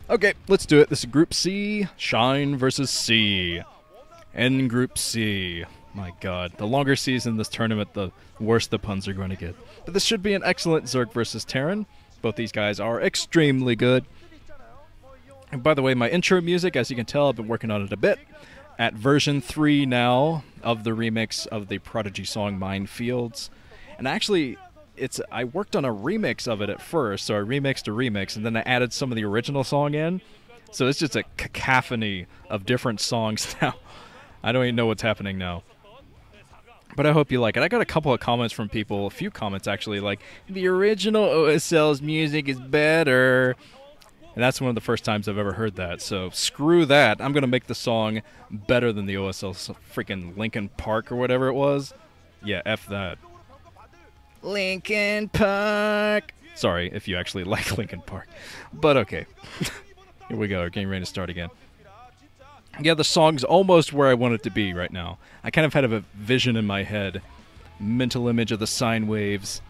Okay, let's do it. This is Group C, Shine versus C. In Group C. My god, the longer C's in this tournament, the worse the puns are going to get. But this should be an excellent Zerg versus Terran. Both these guys are extremely good. And by the way, my intro music, as you can tell, I've been working on it a bit. At version 3 now of the remix of the Prodigy song Minefields. And actually, I worked on a remix of it at first, so I remixed a remix, and then I added some of the original song in. So it's just a cacophony of different songs now. I don't even know what's happening now. But I hope you like it. I got a couple of comments from people, a few comments actually, like, the original OSL's music is better. And that's one of the first times I've ever heard that. So screw that. I'm going to make the song better than the OSL's freaking Linkin Park or whatever it was. Yeah, F that. Linkin Park. Sorry if you actually like Linkin Park. But okay. Here we go. We're getting ready to start again. Yeah, the song's almost where I want it to be right now. I kind of had a vision in my head, mental image of the sine waves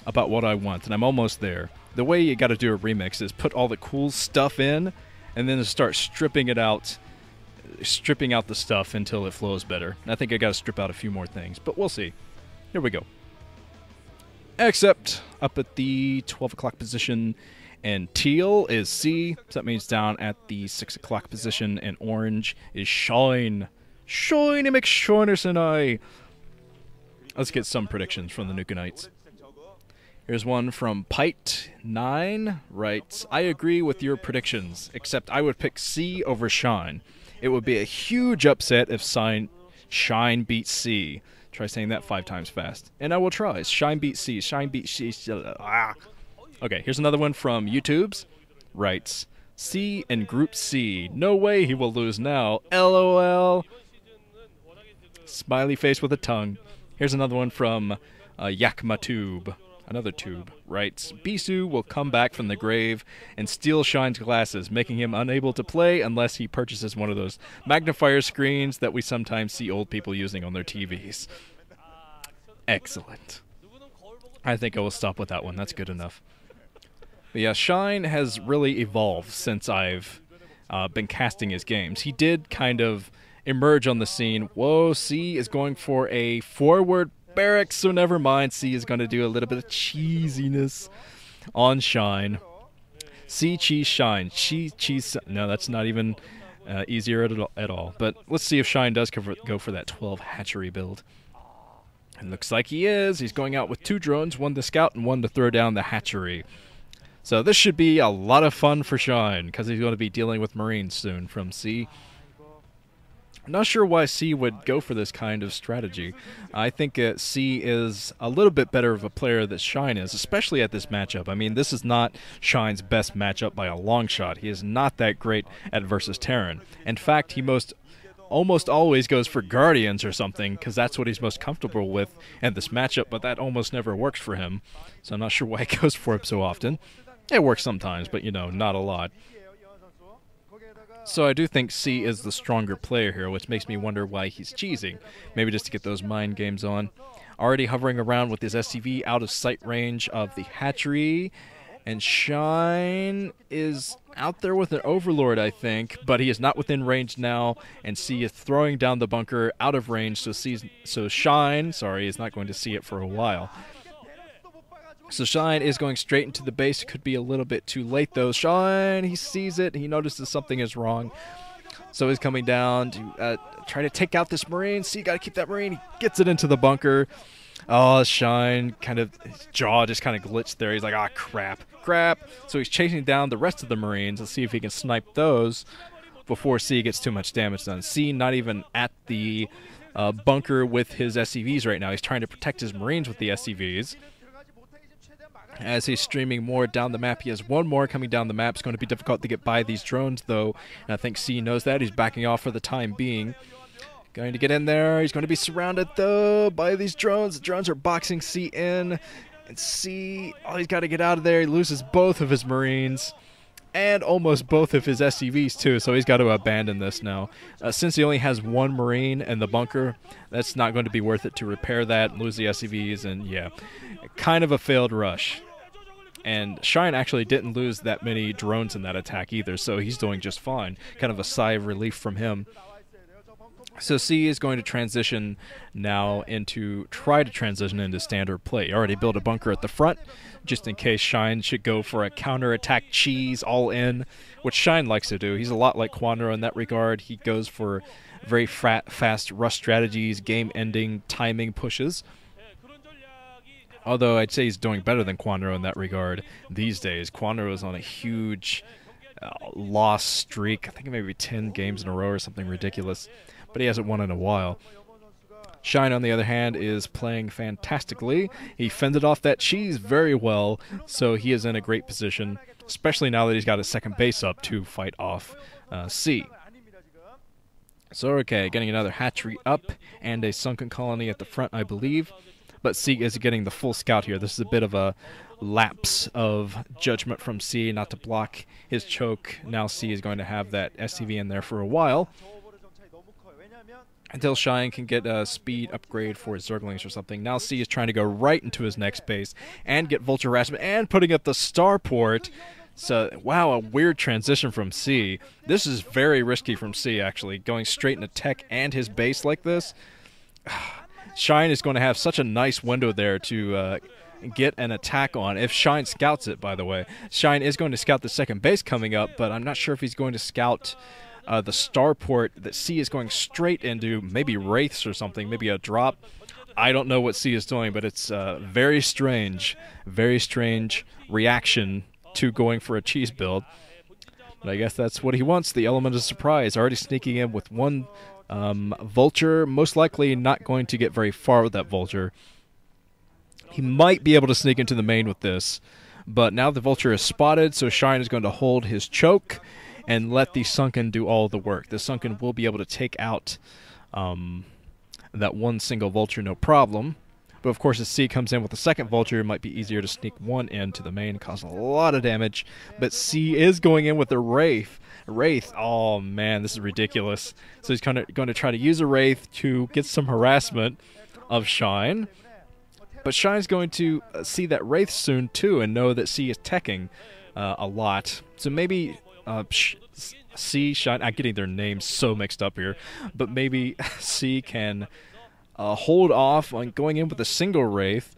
about what I want, and I'm almost there. The way you got to do a remix is put all the cool stuff in, and then start stripping it out, stripping out the stuff until it flows better. And I think I got to strip out a few more things, but we'll see. Here we go. Except up at the 12 o'clock position, and Teal is C, so that means down at the 6 o'clock position, and orange is Shine. Shine, McShoiners and I. Let's get some predictions from the Nukenites. Here's one from Pite9, writes, I agree with your predictions, except I would pick C over Shine. It would be a huge upset if Shine beats C. Try saying that 5 times fast. And I will try. Shine beats C. Shine beats C. Okay, here's another one from YouTube's. Writes, C in Group C. No way he will lose now. LOL. Smiley face with a tongue. Here's another one from YakmaTube. Another tube. Writes, Bisu will come back from the grave and steal Shine's glasses, making him unable to play unless he purchases one of those magnifier screens that we sometimes see old people using on their TVs. Excellent. I think I will stop with that one. That's good enough. But yeah, Shine has really evolved since I've been casting his games. He did kind of emerge on the scene. Whoa, C is going for a forward barracks, so never mind. C is going to do a little bit of cheesiness on Shine. C, cheese, Shine. Cheese. No, that's not even easier at all. But let's see if Shine does go for that 12 hatchery build. It looks like he is. He's going out with 2 drones, one to scout and one to throw down the hatchery. So this should be a lot of fun for Shine, because he's going to be dealing with Marines soon from C. I'm not sure why C would go for this kind of strategy. I think C is a little bit better of a player than Shine is, especially at this matchup. I mean, this is not Shine's best matchup by a long shot. He is not that great at versus Terran. In fact, he almost always goes for Guardians or something, because that's what he's most comfortable with in this matchup, but that almost never works for him. So I'm not sure why he goes for it so often. It works sometimes, but, you know, not a lot. So I do think C is the stronger player here, which makes me wonder why he's cheesing. Maybe just to get those mind games on. Already hovering around with his SCV out of sight range of the hatchery. And Shine is out there with an Overlord, I think, but he is not within range now, and C is throwing down the bunker out of range, so Shine is not going to see it for a while. So Shine is going straight into the base. It could be a little bit too late, though. Shine, he sees it. He notices something is wrong. So he's coming down to try to take out this Marine. See, got to keep that Marine. He gets it into the bunker. Oh, Shine, his jaw just kind of glitched there. He's like, ah, crap. So he's chasing down the rest of the Marines. Let's see if he can snipe those before C gets too much damage done. C not even at the bunker with his SCVs right now. He's trying to protect his Marines with the SCVs. As he's streaming more down the map, he has one more coming down the map. It's going to be difficult to get by these drones, though, and I think C knows that. He's backing off for the time being. Going to get in there. He's going to be surrounded, though, by these drones. The drones are boxing C in, and C, he's got to get out of there. He loses both of his Marines. and almost both of his SCVs too, so he's got to abandon this now. Since he only has one Marine in the bunker, that's not going to be worth it to repair that, lose the SCVs, and yeah, kind of a failed rush. And Shine actually didn't lose that many drones in that attack either, so he's doing just fine. Kind of a sigh of relief from him. So C is going to transition now into, try to transition into standard play. He already built a bunker at the front, just in case Shine should go for a counter-attack cheese all in, which Shine likes to do. He's a lot like Quanro in that regard. He goes for very fast rush strategies, game-ending, timing pushes. Although I'd say he's doing better than Quanro in that regard these days. Quanro is on a huge loss streak. I think maybe 10 games in a row or something ridiculous. But he hasn't won in a while. Shine, on the other hand, is playing fantastically. He fended off that cheese very well, so he is in a great position, especially now that he's got his second base up to fight off C. So, okay, getting another hatchery up and a sunken colony at the front, I believe. But C is getting the full scout here. This is a bit of a lapse of judgment from C not to block his choke. Now C is going to have that SCV in there for a while, until Shine can get a speed upgrade for his Zerglings or something. Now C is trying to go right into his next base and get Vulture harassment and putting up the starport. So, wow, a weird transition from C. This is very risky from C, actually, going straight into tech and his base like this. Shine is going to have such a nice window there to get an attack on, if Shine scouts it, by the way. Shine is going to scout the second base coming up, but I'm not sure if he's going to scout the starport that C is going straight into, maybe Wraiths or something, maybe a drop. I don't know what C is doing, but it's very strange reaction to going for a cheese build. But I guess that's what he wants, the element of surprise. Already sneaking in with one Vulture, most likely not going to get very far with that Vulture. He might be able to sneak into the main with this, but now the Vulture is spotted, so Shine is going to hold his choke and let the Sunken do all the work. The Sunken will be able to take out that one single Vulture, no problem. But of course, if C comes in with the second Vulture, it might be easier to sneak one into the main, cause a lot of damage. But C is going in with a Wraith. Oh man, this is ridiculous. So he's kind of going to try to use a Wraith to get some harassment of Shine. But Shine's going to see that Wraith soon too and know that C is teching a lot. So maybe C, Shine, I'm getting their names so mixed up here, but maybe C can hold off on going in with a single Wraith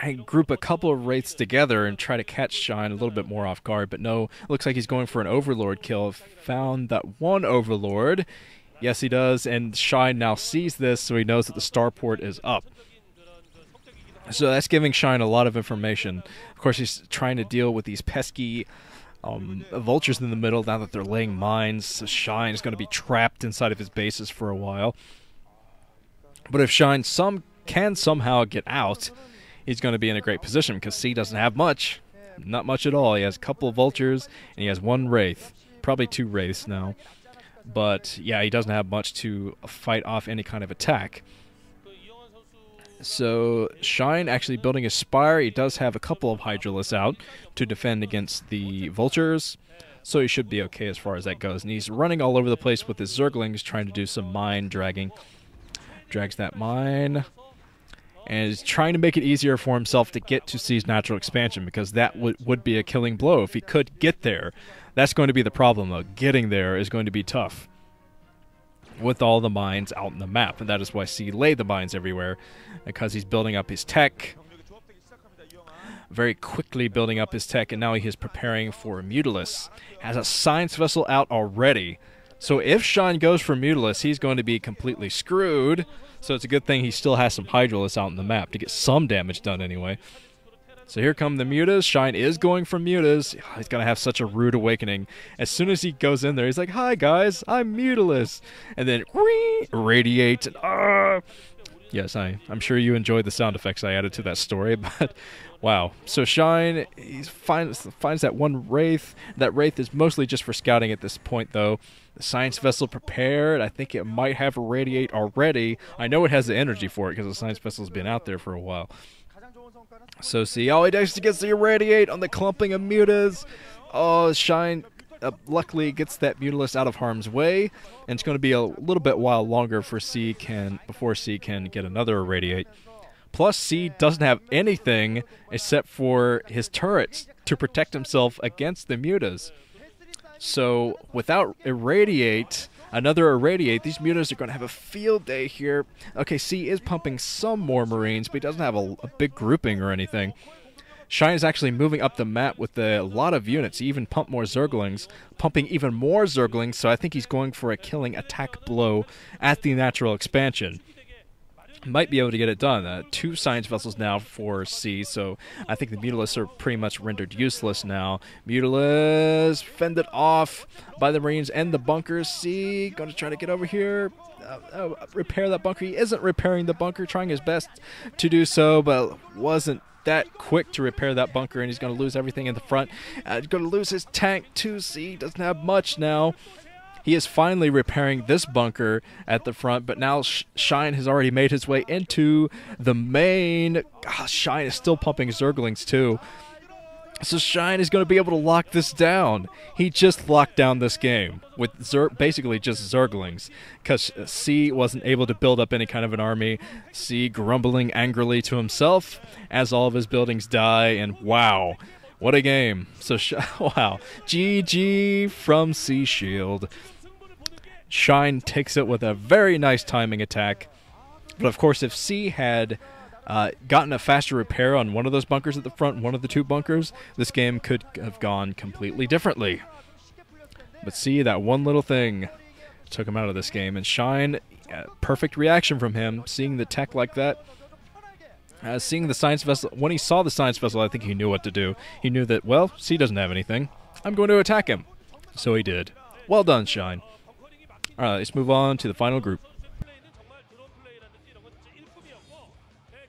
and group a couple of Wraiths together and try to catch Shine a little bit more off guard. But no, looks like he's going for an Overlord kill. Found that one Overlord. Yes, he does, and Shine now sees this, so he knows that the starport is up. So that's giving Shine a lot of information. Of course, he's trying to deal with these pesky Vultures in the middle now that they're laying mines. So Shine is going to be trapped inside of his bases for a while. But if Shine can somehow get out, he's going to be in a great position because C doesn't have much. Not much at all. He has a couple of Vultures and he has one Wraith. Probably two Wraiths now. But yeah, he doesn't have much to fight off any kind of attack. So Shine actually building his Spire. He does have a couple of Hydralisks out to defend against the Vultures, so he should be okay as far as that goes. And he's running all over the place with his Zerglings, trying to do some mine dragging. Drags that mine, and is trying to make it easier for himself to get to C's natural expansion, because that would be a killing blow if he could get there. That's going to be the problem, though. Getting there is going to be tough with all the mines out in the map, and that is why C laid the mines everywhere, because he's building up his tech, very quickly building up his tech, and now he is preparing for Mutalisk. Has a science vessel out already, so if Shine goes for Mutalisk, he's going to be completely screwed, so it's a good thing he still has some Hydralisks out in the map to get some damage done anyway. So here come the Mutas. Shine is going for Mutas. He's going to have such a rude awakening. As soon as he goes in there, he's like, "Hi, guys, I'm Mutalisk." And then, radiate. And, yes, I'm sure you enjoyed the sound effects I added to that story, but wow. So Shine finds that one Wraith. That Wraith is mostly just for scouting at this point, though. The Science Vessel prepared. I think it might have a Radiate already. I know it has the energy for it because the Science Vessel's been out there for a while. So see, all he does to get the Irradiate on the clumping of Mutas. Oh, Shine luckily gets that Mutalisk out of harm's way, and it's going to be a little bit while longer for before C can get another Irradiate. Plus, C doesn't have anything except for his turrets to protect himself against the Mutas. So, without another Irradiate, these Mutas are going to have a field day here. Okay, C is pumping some more Marines, but he doesn't have a big grouping or anything. Shine is actually moving up the map with a lot of units. He even pumped more Zerglings, pumping even more Zerglings, so I think he's going for a killing attack blow at the natural expansion. Might be able to get it done. 2 science vessels now for C, so I think the Mutalisks are pretty much rendered useless now. Mutalisks fended off by the Marines and the bunkers. C going to try to get over here, repair that bunker. He isn't repairing the bunker, trying his best to do so, but wasn't that quick to repair that bunker, and he's going to lose everything in the front. Going to lose his tank too. C doesn't have much now. He is finally repairing this bunker at the front, but now Shine has already made his way into the main. Shine is still pumping Zerglings too. So Shine is going to be able to lock this down. He just locked down this game with basically just Zerglings, because C wasn't able to build up any kind of an army. C grumbling angrily to himself as all of his buildings die, and wow, what a game. So, wow, GG from C Shield. Shine takes it with a very nice timing attack, but of course if C had gotten a faster repair on one of those bunkers at the front, one of the 2 bunkers, this game could have gone completely differently. But see, that one little thing took him out of this game, and Shine, perfect reaction from him, seeing the tech like that. Seeing the science vessel, when he saw the science vessel, I think he knew what to do. He knew that, well, C doesn't have anything. I'm going to attack him. So he did. Well done, Shine. Alright, let's move on to the final group.